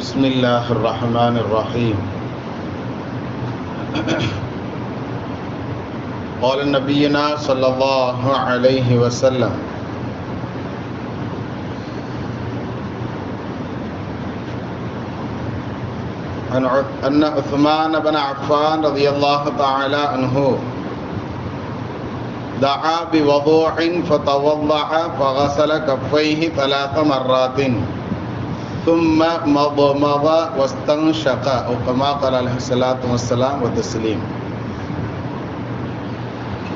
بسم الله الرحمن الرحيم. قال نبينا صلى الله عليه وسلم: أن عثمان بن عفان رضي الله تعالى عنه دعا بوضوء فتوضأ فغسل كفيه 3 مرات ثم مضمض واستنشق أو كما قال عليه الصلاة والسلام وتسليم.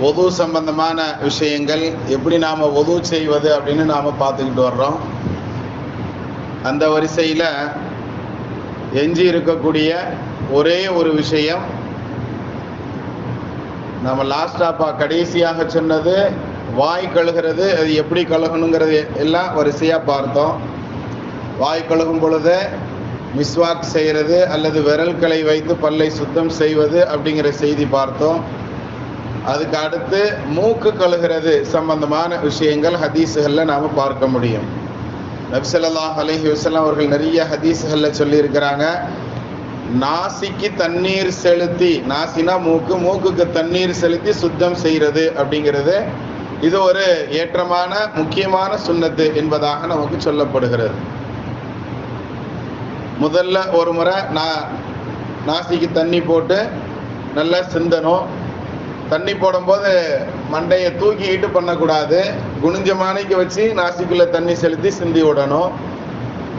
வுது சம்பந்தமான விஷயங்கள் எப்படி நாம் வுது செய்வது அப்படின்னு நாம் பார்த்துக்கிட்டு வர்றோம். அந்த வரிசையில் எஞ்சி இருக்கக்கூடிய ஒரே ஒரு விஷயம், நம்ம கடைசியாக சொன்னது வாய் கழுகிறது, அது எப்படி கழுகணுங்கிறது எல்லாம் வரிசையாக பார்த்தோம். வாய் கழுகும் பொழுது மிஸ்வாக் செய்கிறது அல்லது விரல்களை வைத்து பல்லை சுத்தம் செய்வது அப்படிங்கிற செய்தி பார்த்தோம். அதுக்கு அடுத்து மூக்கு கழுகிறது சம்பந்தமான விஷயங்கள் ஹதீஸுகளில் நாம் பார்க்க முடியும். நபி ஸல்லல்லாஹு அலைஹி வஸல்லம் அவர்கள் நிறைய ஹதீஸுகளில் சொல்லியிருக்கிறாங்க, நாசிக்கு தண்ணீர் செலுத்தி, நாசினா மூக்கு, மூக்குக்கு தண்ணீர் செலுத்தி சுத்தம் செய்கிறது அப்படிங்கிறது இது ஒரு ஏற்றமான முக்கியமான சுன்னத்து என்பதாக நமக்கு சொல்லப்படுகிறது. முதல்ல ஒரு முறை நாசிக்கு தண்ணி போட்டு நல்லா சிந்தணும். தண்ணி போடும்போது மண்டையை தூக்கிக்கிட்டு பண்ணக்கூடாது, குனிஞ்ச மாணிக்கு வச்சு நாசிக்குள்ளே தண்ணி செலுத்தி சிந்தி விடணும்.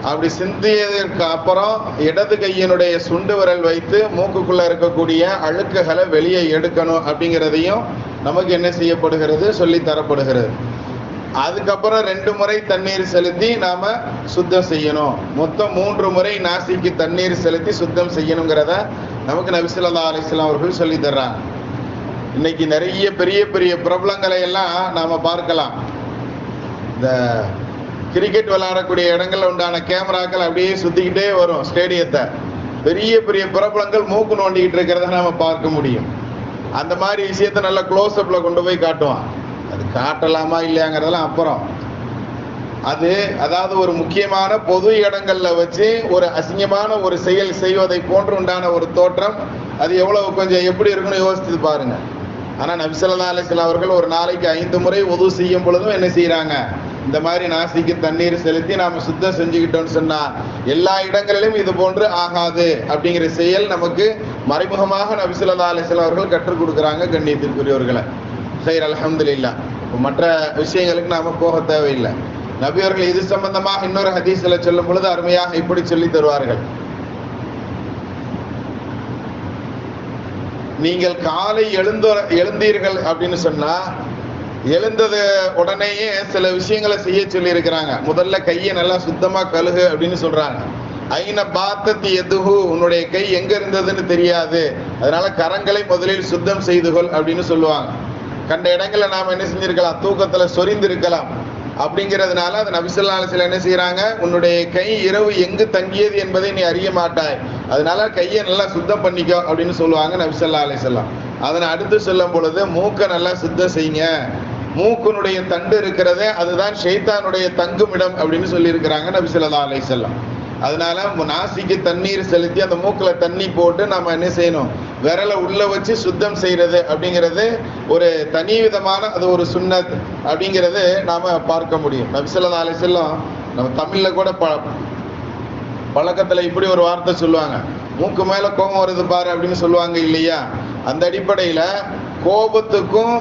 அப்படி சிந்தியதற்கு அப்புறம் இடது கையினுடைய சுண்டு விரல் வைத்து மூக்குக்குள்ளே இருக்கக்கூடிய அழுக்குகளை வெளியே எடுக்கணும் அப்படிங்கிறதையும் நமக்கு என்ன செய்யப்படுகிறது, சொல்லி தரப்படுகிறது. அதுக்கப்புறம் 2 முறை தண்ணீர் செலுத்தி நாம் சுத்தம் செய்யணும். மொத்தம் 3 முறை நாசிக்கு தண்ணீர் செலுத்தி சுத்தம் செய்யணுங்கிறத நமக்கு நபி ஸல்லல்லாஹு அலைஹி வஸல்லம் அவர்கள் சொல்லி தர்றாங்க. இன்னைக்கு நிறைய பெரிய பெரிய பிரபலங்களை எல்லாம் நாம் பார்க்கலாம். இந்த கிரிக்கெட் விளையாடக்கூடிய இடங்கள்ல உண்டான கேமராக்கள் அப்படியே சுற்றிக்கிட்டே வரும் ஸ்டேடியத்தை. பெரிய பெரிய பிரபலங்கள் மூக்கு நோண்டிக்கிட்டு இருக்கிறத நாம் பார்க்க முடியும். அந்த மாதிரி விஷயத்தை நல்லா க்ளோஸ்அப்பில் கொண்டு போய் காட்டுவான். அது காட்டலாமா இல்லையாங்கிறதெல்லாம் அப்புறம். அதாவது ஒரு முக்கியமான பொது இடங்களில் வச்சு ஒரு அசிங்கமான ஒரு செயல் செய்வதை போன்று உண்டான ஒரு தோற்றம், அது எவ்வளவு கொஞ்சம் எப்படி இருக்குன்னு யோசித்து பாருங்க. ஆனால் நபி ஸல்லல்லாஹு அலைஹி வஸல்லம் அவர்கள் ஒரு நாளைக்கு 5 முறை வுது செய்யும் பொழுதும் என்ன செய்கிறாங்க, இந்த மாதிரி நாசிக்கு தண்ணீர் செலுத்தி நாம் சுத்தம் செஞ்சுக்கிட்டோம்னு சொன்னால் எல்லா இடங்களிலும் இது போன்று ஆகாது அப்படிங்கிற செயல் நமக்கு மறைமுகமாக நபி ஸல்லல்லாஹு அலைஹி வஸல்லம் அவர்கள் கற்றுக் கொடுக்குறாங்க. கண்ணியத்திற்குரியவர்களை சைர் அல்ஹம்துலில்லாஹ். மற்ற விஷயங்களுக்கு நாம் போக தேவையில்லை. நபி அவர்கள் இது சம்பந்தமாக இன்னொரு ஹதீஸில் சொல்லும் பொழுது அருமையாக இப்படி சொல்லி தருவார்கள். நீங்கள் காலை எழுந்தீர்கள் அப்படின்னு சொன்னா, எழுந்தது உடனேயே சில விஷயங்களை செய்ய சொல்லி இருக்கிறாங்க. முதல்ல கையை நல்லா சுத்தமா கழுகு அப்படின்னு சொல்றாங்க. ஐன பாத்தத்தி எதுகு, உன்னுடைய கை எங்க இருந்ததுன்னு தெரியாது, அதனால கரங்களை முதலில் சுத்தம் செய்து கொள் அப்படின்னு சொல்லுவாங்க. கண்ட இடங்களை நாம் என்ன செஞ்சிருக்கலாம், தூக்கத்துல சொரிந்து இருக்கலாம். அப்படிங்கிறதுனால அது நபி ஸல்லல்லாஹு அலைஹி வஸல்லம் என்ன செய்யறாங்க, உன்னுடைய கை இரவு எங்கு தங்கியது என்பதை நீ அறிய மாட்டாய், அதனால கையை நல்லா சுத்தம் பண்ணிக்கோ அப்படின்னு சொல்லுவாங்க நபி ஸல்லல்லாஹு அலைஹி வஸல்லம். அதனை அடுத்து சொல்லும் பொழுது மூக்கை நல்லா சுத்தம் செய்யுங்க, மூக்குனுடைய தண்டு இருக்கிறதே அதுதான் ஷைத்தானுடைய தங்குமிடம் அப்படின்னு சொல்லி இருக்கிறாங்க நபி ஸல்லல்லாஹு அலைஹி வஸல்லம். அதனால நாசிக்கு தண்ணீர் செலுத்தி அந்த மூக்கில் தண்ணி போட்டு நம்ம என்ன செய்யணும், விரலை உள்ள வச்சு சுத்தம் செய்யறது அப்படிங்கிறது ஒரு தனி விதமான அது ஒரு சுன்னத் அப்படிங்கிறது நாம பார்க்க முடியும். நபி ஸல்லல்லாஹு அலைஹி வஸல்லம் நம்ம தமிழ்ல கூட பழக்கத்துல இப்படி ஒரு வார்த்தை சொல்லுவாங்க, மூக்கு மேல கோபம் வருது பாரு அப்படின்னு சொல்லுவாங்க இல்லையா. அந்த அடிப்படையில கோபத்துக்கும்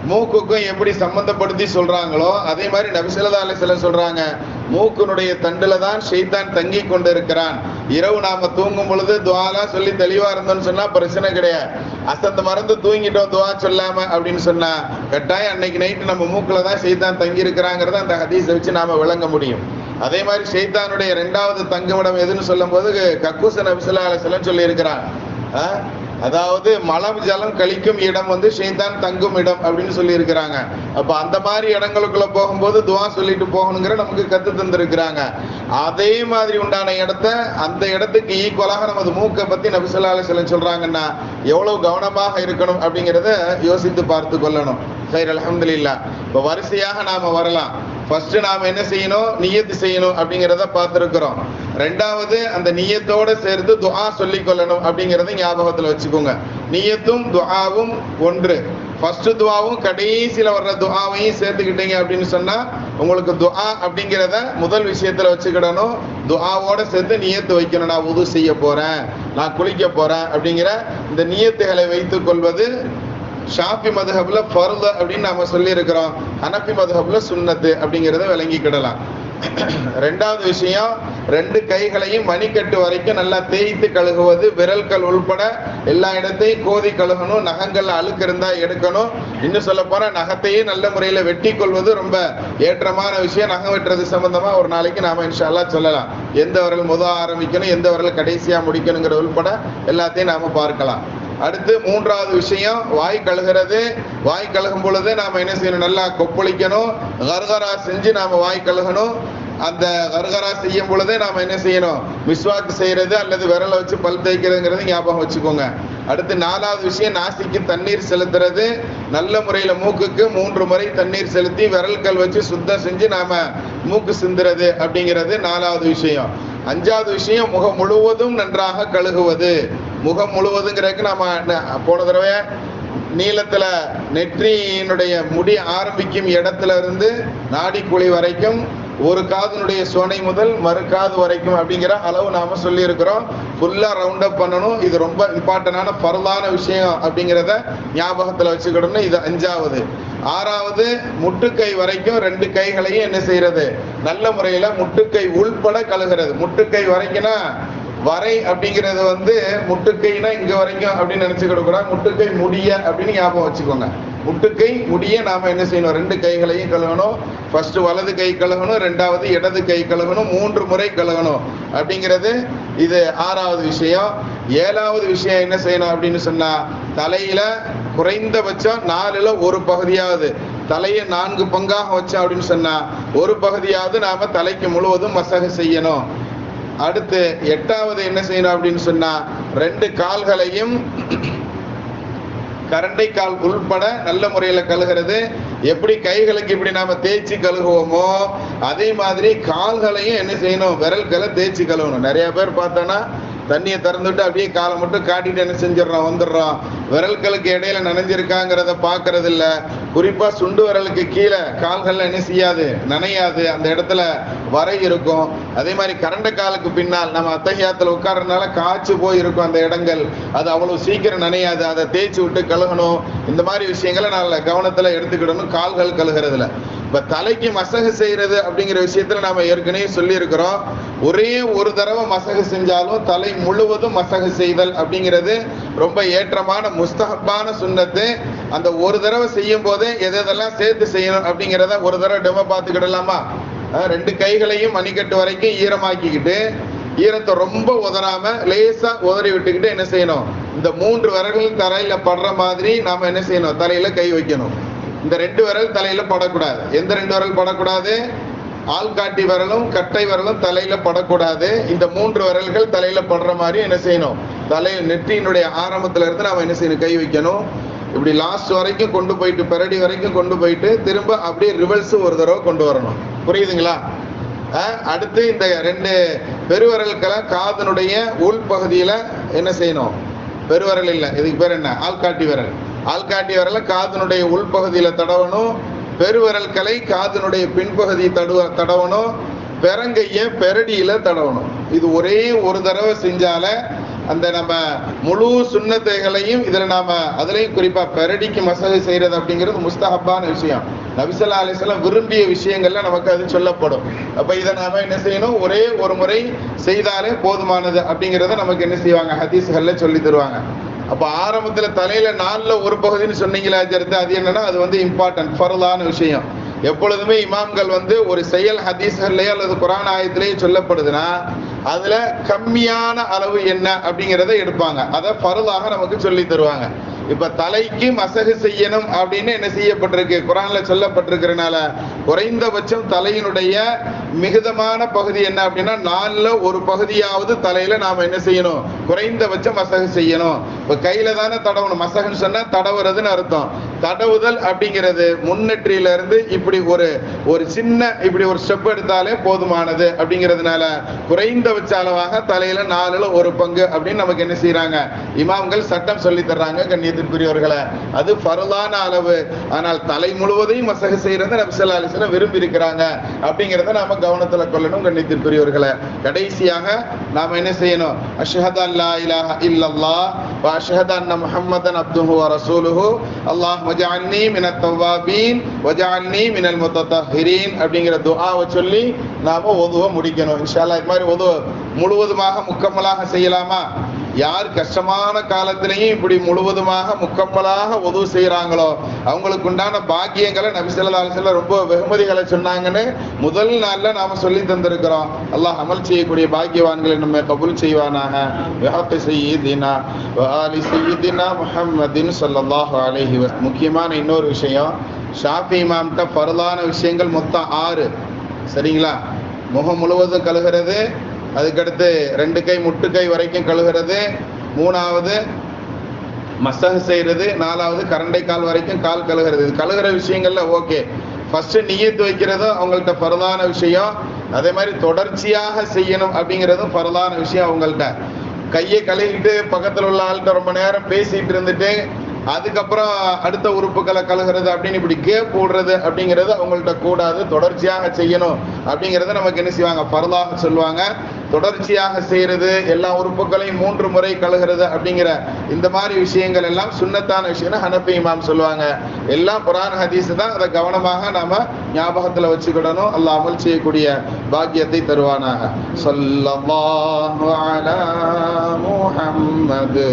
மூக்குக்கும் எப்படி சம்பந்தப்படுத்தி சொல்றாங்களோ அதே மாதிரி நபி ஸல்லல்லாஹு அலைஹி வஸல்லம் சொல்றாங்க, மூக்குனுடைய தண்டுல தான் ஷைத்தான் தங்கி கொண்டு இருக்கிறான். இரவு நாம தூங்கும் பொழுது துஆலாம் சொல்லி தெளிவா இருந்தோம்னு சொன்னா பிரச்சனை கிடையாது. அசந்த மறந்து தூங்கிட்டோம் துஆ சொல்லாம அப்படின்னு சொன்னா கட்டாயம் அன்னைக்கு நைட்டு நம்ம மூக்குல தான் ஷைத்தான் தங்கி இருக்கிறாங்கிறத அந்த ஹதீஸை வச்சு நாம விளங்க முடியும். அதே மாதிரி ஷைத்தானுடைய 2வது தங்குமிடம் எதுன்னு சொல்லும் போது கக்கூச நபி ஸல்லல்லாஹு அலைஹி வஸல்லம் சொல்லி இருக்கிறான். அதாவது மலம் ஜலம் கழிக்கும் இடம் ஷைத்தான் தங்கும் இடம் அப்படின்னு சொல்லி இருக்கிறாங்க. அப்ப அந்த மாதிரி இடங்களுக்குள்ள போகும்போது துஆ சொல்லிட்டு போகணுங்கிற நமக்கு கத்து தந்திருக்கிறாங்க. அதே மாதிரி உண்டான இடத்த அந்த இடத்துக்கு ஈக்குவலாக நமது மூக்கை பத்தி நபி ஸல்லல்லாஹு அலைஹி வஸல்லம் சொல்றாங்கன்னா எவ்வளவு கவனமாக இருக்கணும் அப்படிங்கிறத யோசித்து பார்த்து கொள்ளணும். சரி, அல்ஹம்துலில்லாஹ். இப்போ வரிசையாக நாம வரலாம். ஃபர்ஸ்ட் நாம என்ன செய்யணும், நியத்து செய்யணும் அப்படிங்கிறத பார்த்துருக்கிறோம். ரெண்டாவது அந்த நியத்தோட சேர்த்து துஆ சொல்லிக் கொள்ளணும் அப்படிங்கிறத ஞாபகத்தில் வச்சுக்கோங்க. நியத்தும் துஆவும் ஒன்று. ஃபர்ஸ்ட் துஆவும் கடைசியில் வர்ற துஆவையும் சேர்த்துக்கிட்டீங்க அப்படின்னு சொன்னா உங்களுக்கு துஆ அப்படிங்கிறத முதல் விஷயத்துல வச்சுக்கிடணும். துஆவோட சேர்த்து நியத்து வைக்கணும். நான் உது செய்ய போறேன், நான் குளிக்க போறேன் அப்படிங்கிற இந்த நியத்துகளை வைத்துக் கொள்வது ஷாஃபி மதுஹப்ல ஃபர்து அப்படின்னு நாம சொல்லி இருக்கிறோம். ஹனஃபி மதுஹப்ல சுன்னத்து அப்படிங்கிறத விளங்கிக்கிடலாம். ரெண்டாவது விஷயம், ரெண்டு கைகளையும் மணிக்கட்டு வரைக்கும் நல்லா தேய்த்து கழுகுவது, விரல்கள் உள்பட எல்லா இடத்தையும் கோதி கழுகணும். நகங்கள் அழுக்கு இருந்தா எடுக்கணும். இன்னும் சொல்ல போனா நகத்தையும் நல்ல முறையில வெட்டி கொள்வது ரொம்ப ஏற்றமான விஷயம். நகம் வெட்டுறது சம்பந்தமா ஒரு நாளைக்கு நாம இன்ஷா அல்லாஹ் சொல்லலாம். எந்த விரல் முதல் ஆரம்பிக்கணும், எந்த விரல் கடைசியா முடிக்கணுங்கிற உள்பட எல்லாத்தையும் நாம பார்க்கலாம். அடுத்து மூன்றாவது விஷயம், வாய் கழுகிறது. வாய் கழுகும் பொழுது நாம என்ன செய்யணும், நல்லா கொப்பளிக்கணும். கர்கரா செஞ்சு நாம வாய் கழுகணும். அந்த கர்கரா செய்யும் பொழுதே நாம என்ன செய்யணும், மிஸ்வாக் செய்யறது அல்லது விரலை வச்சு பல் தேய்க்கிறதுங்கிறது ஞாபகம் வச்சுக்கோங்க. அடுத்து நாலாவது விஷயம், நாசிக்கு தண்ணீர் செலுத்துறது. நல்ல முறையில மூக்குக்கு 3 முறை தண்ணீர் செலுத்தி விரல்கள் வச்சு சுத்தம் செஞ்சு நாம மூக்கு சிந்துறது அப்படிங்கிறது நாலாவது விஷயம். அஞ்சாவது விஷயம், முகம் முழுவதும் நன்றாக கழுகுவது. முகம் முழுவதுங்கிறதுக்கு நாம போன தடவை நீளத்துல நெற்றியினுடைய முடி ஆரம்பிக்கும் இடத்துல இருந்து நாடி குழி வரைக்கும் ஒரு காதுனுடைய சோனை முதல் மறு காது வரைக்கும் அப்படிங்கிற அளவு நாம சொல்லி இருக்கிறோம். ஃபுல்லா ரவுண்ட் அப் பண்ணணும். இது ரொம்ப இம்பார்ட்டன்டான பரலான விஷயம் அப்படிங்கிறத ஞாபகத்துல வச்சுக்கிடணும். இது அஞ்சாவது. ஆறாவது, முட்டுக்கை வரைக்கும் 2 கைகளையும் என்ன செய்யறது, நல்ல முறையில முட்டுக்கை உள்பட கழுகிறது. முட்டுக்கை வரைக்கும்னா வரை அப்படிங்கிறது முட்டுக்கைனா இங்க வரைக்கும் அப்படின்னு நினைச்சுக்கிட கூடாது. முட்டுக்கை முடிய அப்படின்னு ஞாபகம் வச்சுக்கோங்க. முட்டுக்கை முடிய நாம என்ன செய்யணும், 2 கைகளையும் கழுகணும். ஃபர்ஸ்ட் வலது கை கழுகணும், ரெண்டாவது இடது கை கழுகணும், 3 முறை கழுகணும் அப்படிங்கிறது இது ஆறாவது விஷயம். ஏழாவது விஷயம் என்ன செய்யணும் அப்படின்னு சொன்னா, தலையில குறைந்தபட்சம் 4ல் 1 பகுதியாவது, தலையை 4 பங்காக வச்சோம் அப்படின்னு சொன்னா 1 பகுதியாவது நாம தலைக்கு முழுவதும் மசகு செய்யணும். அடுத்து 8வது என்ன செய்யணும் அப்படின்னு சொன்னா, 2 கால்களையும் கரண்டை கால் உள்பட நல்ல முறையில கழுகிறது. எப்படி கைகளுக்கு இப்படி நாம தேய்ச்சி கழுகுவோமோ அதே மாதிரி கால்களையும் என்ன செய்யணும், விரல்களை தேய்ச்சி கழுவணும். நிறைய பேர் பார்த்தோன்னா தண்ணியை திறந்துட்டு அப்படியே காலை மட்டும் காட்டிட்டு என்ன செஞ்சிடறோம், வந்துடுறோம். விரல்களுக்கு இடையில நனைஞ்சிருக்காங்கிறத பாக்குறது இல்ல. குறிப்பா சுண்டு விரலுக்கு கீழே கால்கள்ல என்ன செய்யாது, நனையாது. அந்த இடத்துல வரை இருக்கும். அதே மாதிரி கரண்ட காலுக்கு பின்னால் நம்ம அத்தகையாத்துல உட்கார்றதுனால காய்ச்சி போய் இருக்கும் அந்த இடங்கள். அது அவ்வளவு சீக்கிரம் நனையாது. அதை தேய்ச்சி விட்டு கழுகணும். இந்த மாதிரி விஷயங்களை நல்ல கவனத்துல எடுத்துக்கிடணும் கால்கள் கழுகிறதுல. இப்ப தலைக்கு மசகு செய்யறது அப்படிங்கிற விஷயத்துல நாம ஏற்கனவே சொல்லி இருக்கிறோம். ஒரே ஒரு தடவை மசகு செஞ்சாலும் தலை முழுவதும் மசகு செய்தல் அப்படிங்கிறது ரொம்ப ஏற்றமான முஸ்தஹப்பான சுன்னத்து. அந்த ஒரு தடவை செய்யும் போதே எதெல்லாம் சேர்த்து செய்யணும் அப்படிங்கிறத ஒரு தடவை டெமோ பார்த்துக்கிடலாமா? 2 கைகளையும் மணிக்கட்டு வரைக்கும் ஈரமாக்கிக்கிட்டு, ஈரத்தை ரொம்ப உதறாம லேசா உதறி விட்டுக்கிட்டு என்ன செய்யணும், இந்த 3 விரல்கள் தரையில படுற மாதிரி நாம என்ன செய்யணும், தலையில கை வைக்கணும். இந்த 2 விரல் தலையில படக்கூடாது. எந்த 2 விரல் படக்கூடாது? ஆள்காட்டி விரலும் கட்டை விரலும் தலையில படக்கூடாது. இந்த 3 விரல்கள் தலையில படுற மாதிரி என்ன செய்யணும், தலையில் நெற்றியினுடைய ஆரம்பத்துல இருந்து நாம என்ன செய்யணும், கை வைக்கணும். இப்படி லாஸ்ட் வரைக்கும் கொண்டு போயிட்டு, பெரடி வரைக்கும் கொண்டு போயிட்டு திரும்ப அப்படியே ரிவர்ஸ் ஒரு தடவை கொண்டு வரணும். புரியுதுங்களா? அடுத்து இந்த 2 பெருவிரல்களை காதனுடைய உள்பகுதியில என்ன செய்யணும், பெருவிரல் இல்லை, இதுக்கு பேர் என்ன, ஆள்காட்டி விரல். ஆள்காட்டி விரலை காதனுடைய உள்பகுதியில தடவணும். பெருவிரல்களை காதனுடைய பின்பகுதி தடவணும். பெரங்கைய பெரடியில தடவணும். இது ஒரே ஒரு தடவை செஞ்சால அந்த நம்ம முழு சுன்னத்தைகளையும் இதுல நாம அதுலயும் குறிப்பா பெரடிக்கு மசகு செய்யறது அப்படிங்கிறது முஸ்தஹப்பான விஷயம். நபி ஸல்லல்லாஹு அலைஹி வஸல்லம் விரும்பிய விஷயங்கள்ல நமக்கு அது சொல்லப்படும். அப்ப இதை நாம என்ன செய்யணும், ஒரே ஒரு முறை செய்தாலே போதுமானது அப்படிங்கிறத நமக்கு என்ன செய்வாங்க, ஹதீஸ்கள்ல சொல்லி தருவாங்க. அப்ப ஆரம்பத்துல தலையில 4ல் 1 பகுதின்னு சொன்னீங்களா ஜெர்து, அது என்னன்னா அது இம்பார்ட்டன்ட் ஃபர்லான விஷயம். எப்பொழுதுமே இமாம்கள் ஒரு செயல் ஹதீஸ்கள்லயோ அல்லது குர்ஆன் ஆயத்திலேயே சொல்லப்படுதுன்னா அதுல கம்மியான அளவு என்ன அப்படிங்கிறத எடுப்பாங்க. அதை ஃபர்லாக நமக்கு சொல்லி தருவாங்க. இப்ப தலைக்கு மசகு செய்யணும் அப்படின்னு என்ன செய்யப்பட்டிருக்கு, குர்ஆன்ல சொல்லப்பட்டிருக்கிறனால குறைந்தபட்சம் தலையினுடைய மிகுதமான பகுதி என்ன அப்படின்னா 4ல் ஒரு பகுதியாவது தலையில நாம என்ன செய்யணும், குறைந்தபட்சம் மசகு செய்யணும். இப்ப கையில தானே தடவணும், மசகுன்னு சொன்னா தடவுறதுன்னு அர்த்தம். தடவுதல் அப்படிங்கிறது முன்னெற்றியில இருந்து இப்படி ஒரு சின்ன இப்படி ஒரு ஸ்டெப் எடுத்தாலே போதுமானது அப்படிங்கிறதுனால குறைந்தபட்ச அளவாக தலையில 4ல் ஒரு பங்கு அப்படின்னு நமக்கு என்ன செய்யறாங்க, இமாம்கள் சட்டம் சொல்லி தர்றாங்க. கண்ணியத்திற்குரியவர்களை, அது ஃபர்லான அளவு. ஆனால் தலை முழுவதையும் மசகு செய்யறது நபி ஸல்லல்லாஹு அலைஹி வஸல்லம் விரும்பி இருக்கிறாங்க அப்படிங்கிறத நாம கவனத்துல கொள்ளணும். கண்ணியத்திற்குரியவர்களை, கடைசியாக நாம என்ன செய்யணும், அஷ்ஹது அல்லா இலாஹ இல்லல்லாஹ் வ அஷ்ஹது அன்ன முஹம்மதன் அப்துஹு வ ரசூலுஹு அல்லாஹ் வஜஅல்னி மினத் தவ்வாபீன் வஜஅல்னி மினல் முத்தத்தஹிரீன் அப்படிங்கிற துஆவை சொல்லி நாம ஒதுவை முடிக்கணும். இன்ஷா அல்லாஹ் இது மாதிரி ஒது முழுவதுமாக முக்கம்மலாக செய்யலாமா? யார் கஷ்டமான காலத்திலையும் இப்படி முழுவதுமாக முக்கம்மலாக உதவு செய்யறாங்களோ அவங்களுக்கு உண்டான பாக்கியங்களை நபி ஸல்லல்லாஹு அலைஹி வஸல்லம் ரொம்ப வெகுமதிகளை சொன்னாங்கன்னு முதல் நாள்ல நாம சொல்லி தந்திருக்கிறோம். அல்லாஹ் அமல் செய்யக்கூடிய பாக்கியவான்களை நம்ம கபூல் செய்வானாக. வஹப்பி சய்யிதினா வ ஆலி சய்யிதினா முஹம்மதின் ஸல்லல்லாஹு அலைஹி வஸல்லம். முக்கியமான இன்னொரு விஷயம், ஷாஃபி இமாம்கிட்ட ஃபர்லான விஷயங்கள் மொத்தம் 6. சரிங்களா? முகம் முழுவதும் கழுகிறது, அதுக்கடுத்து 2 கை முட்டுக்கை வரைக்கும் கழுகிறது, 3வது மசகு செய்யறது, 4வது கரண்டை கால் வரைக்கும் கால் கழுகிறது. இது கழுகிற விஷயங்கள்ல ஓகே. ஃபர்ஸ்ட் நியத்து வைக்கிறதும் அவங்கள்ட்ட பரதான விஷயம். அதே மாதிரி தொடர்ச்சியாக செய்யணும் அப்படிங்கிறதும் பரதான விஷயம் அவங்கள்ட்ட. கையை கழுவிட்டு பக்கத்தில் உள்ள ஆள்கிட்ட ரொம்ப நேரம் பேசிட்டு இருந்துட்டு அதுக்கப்புறம் அடுத்த உறுப்புகளை கழுகிறது அப்படின்னு இப்படி கேப் போடுறது அப்படிங்கிறது அவங்கள்ட்ட கூடாது. தொடர்ச்சியாக செய்யணும் அப்படிங்கிறத நமக்கு என்ன செய்வாங்க, பரதாக சொல்லுவாங்க. தொடர்ச்சியாக செய்யறது, எல்லா உறுப்புகளையும் 3 முறை கழுகிறது அப்படிங்கிற இந்த மாதிரி விஷயங்கள் எல்லாம் சுன்னத்தான விஷயம் ஹனஃபி இமாம் சொல்லுவாங்க. எல்லாம் குர்ஆன் ஹதீஸ் தான். அதை கவனமாக நாம ஞாபகத்துல வச்சுக்கிடணும். அல்லாஹ் அமல் செய்யக்கூடிய பாக்கியத்தை தருவானாக. ஸல்லல்லாஹு அலா முஹம்மது.